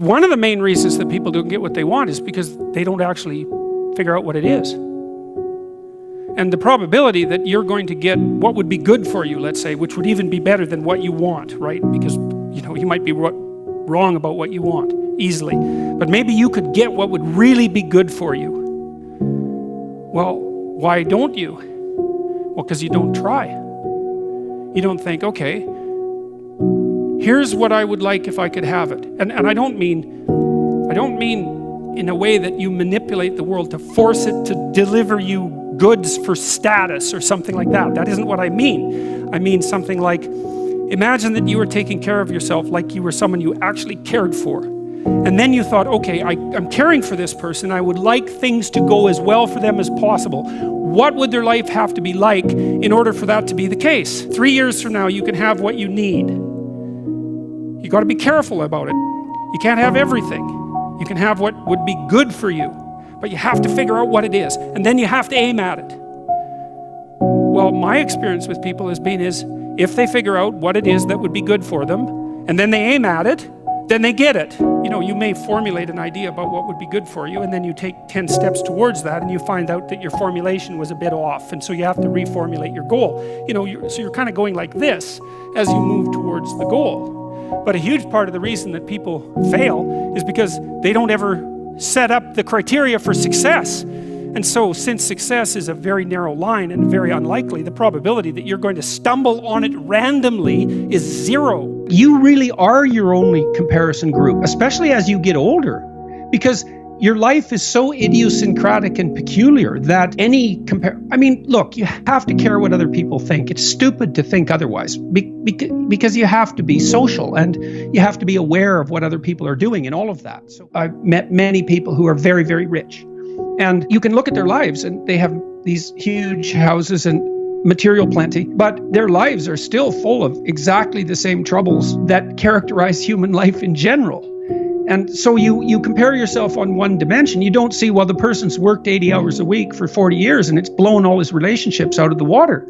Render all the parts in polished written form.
One of the main reasons that people don't get what they want is because they don't actually figure out what it is. And the probability that you're going to get what would be good for you, let's say, which would even be better than what you want, right? Because, you might be wrong about what you want easily. But maybe you could get what would really be good for you. Well, why don't you? Well, because you don't try. You don't think, okay, here's what I would like if I could have it. And I don't mean in a way that you manipulate the world to force it to deliver you goods for status or something like that. That isn't what I mean. I mean something like, imagine that you were taking care of yourself like you were someone you actually cared for. And then you thought, okay, I'm caring for this person. I would like things to go as well for them as possible. What would their life have to be like in order for that to be the case? 3 years from now, you can have what you need. You got to be careful about it. You can't have everything. You can have what would be good for you, but you have to figure out what it is, and then you have to aim at it. Well, my experience with people has been if they figure out what it is that would be good for them, and then they aim at it, then they get it. You may formulate an idea about what would be good for you, and then you take 10 steps towards that, and you find out that your formulation was a bit off, and so you have to reformulate your goal. So you're kind of going like this as you move towards the goal. But a huge part of the reason that people fail is because they don't ever set up the criteria for success. And so since success is a very narrow line and very unlikely, the probability that you're going to stumble on it randomly is zero. You really are your only comparison group, especially as you get older, because your life is so idiosyncratic and peculiar that look, you have to care what other people think. It's stupid to think otherwise because you have to be social and you have to be aware of what other people are doing and all of that. So I've met many people who are very, very rich, and you can look at their lives and they have these huge houses and material plenty, but their lives are still full of exactly the same troubles that characterize human life in general. And so you compare yourself on one dimension. You don't see, well, the person's worked 80 hours a week for 40 years and it's blown all his relationships out of the water.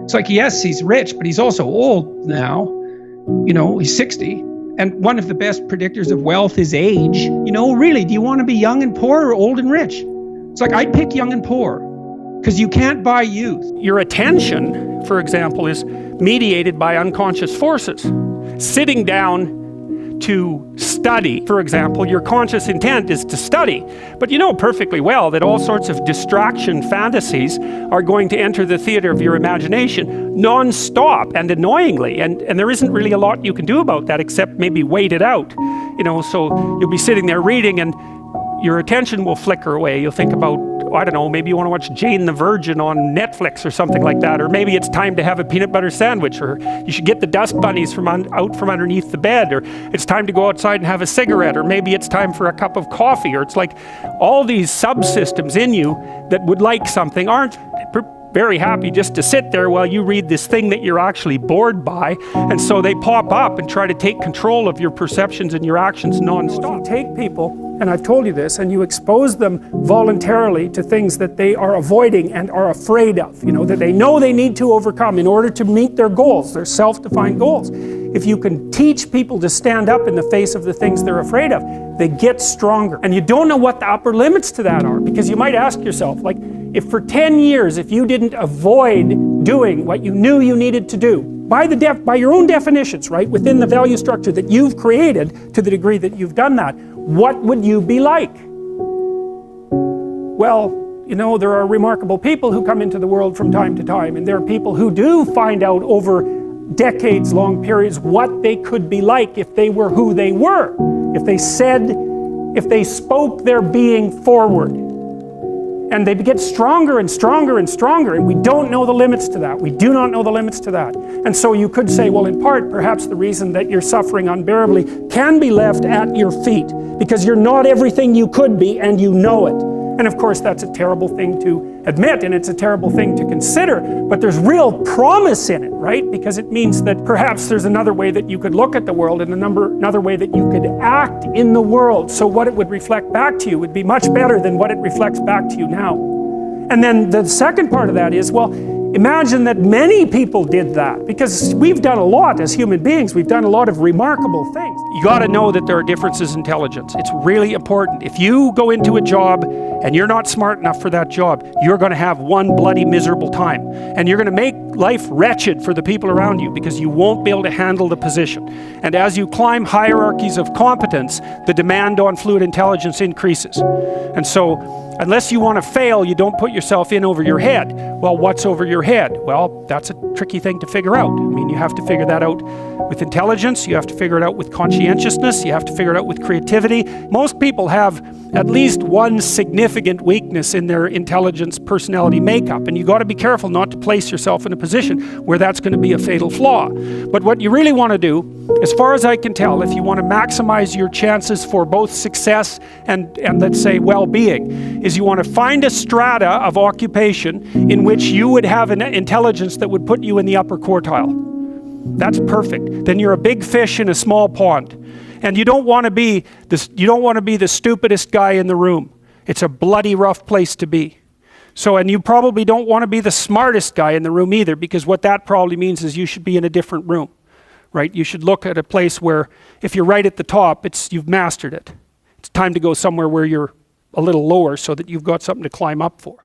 It's like, yes, he's rich, but he's also old now. He's 60. And one of the best predictors of wealth is age. Really, do you want to be young and poor or old and rich? It's like, I'd pick young and poor because you can't buy youth. Your attention, for example, is mediated by unconscious forces. Sitting down to study, for example, your conscious intent is to study. But you know perfectly well that all sorts of distraction fantasies are going to enter the theater of your imagination non-stop and annoyingly. And there isn't really a lot you can do about that except maybe wait it out. So you'll be sitting there reading and your attention will flicker away. You'll think about, I don't know, maybe you want to watch Jane the Virgin on Netflix or something like that, or maybe it's time to have a peanut butter sandwich, or you should get the dust bunnies out from underneath the bed, or it's time to go outside and have a cigarette, or maybe it's time for a cup of coffee, or it's like all these subsystems in you that would like something aren't very happy just to sit there while you read this thing that you're actually bored by, and so they pop up and try to take control of your perceptions and your actions non-stop. You take people, and I've told you this, and you expose them voluntarily to things that they are avoiding and are afraid of, that they know they need to overcome in order to meet their goals, their self-defined goals. If you can teach people to stand up in the face of the things they're afraid of, they get stronger. And you don't know what the upper limits to that are, because you might ask yourself, like, if for 10 years, if you didn't avoid doing what you knew you needed to do, by your own definitions, right, within the value structure that you've created, to the degree that you've done that, what would you be like? Well, there are remarkable people who come into the world from time to time, and there are people who do find out over decades-long periods what they could be like if they were who they were, if they spoke their being forward. And they get stronger and stronger and stronger, and we don't know the limits to that. We do not know the limits to that. And so you could say, well, in part, perhaps the reason that you're suffering unbearably can be left at your feet, because you're not everything you could be, and you know it. And of course, that's a terrible thing to admit, and it's a terrible thing to consider, but there's real promise in it, right? Because it means that perhaps there's another way that you could look at the world and another way that you could act in the world. So what it would reflect back to you would be much better than what it reflects back to you now. And then the second part of that is, well, imagine that many people did that, because we've done a lot as human beings. We've done a lot of remarkable things. you got to know that there are differences in intelligence. It's really important. If you go into a job and you're not smart enough for that job, you're going to have one bloody miserable time. And you're going to make life wretched for the people around you because you won't be able to handle the position. And as you climb hierarchies of competence, the demand on fluid intelligence increases. And so, unless you want to fail, you don't put yourself in over your head. Well, what's over your head? Well, that's a tricky thing to figure out. I mean, you have to figure that out with intelligence, you have to figure it out with conscientiousness, you have to figure it out with creativity. Most people have at least one significant weakness in their intelligence personality makeup, and you got to be careful not to place yourself in a position where that's going to be a fatal flaw. But what you really want to do, as far as I can tell, if you want to maximize your chances for both success and let's say well-being, is you want to find a strata of occupation in which you would have an intelligence that would put you in the upper quartile. That's perfect. Then you're a big fish in a small pond. And you don't want to be the stupidest guy in the room. It's a bloody rough place to be. So, and you probably don't want to be the smartest guy in the room either, because what that probably means is you should be in a different room, right? You should look at a place where if you're right at the top, you've mastered it. It's time to go somewhere where you're a little lower so that you've got something to climb up for.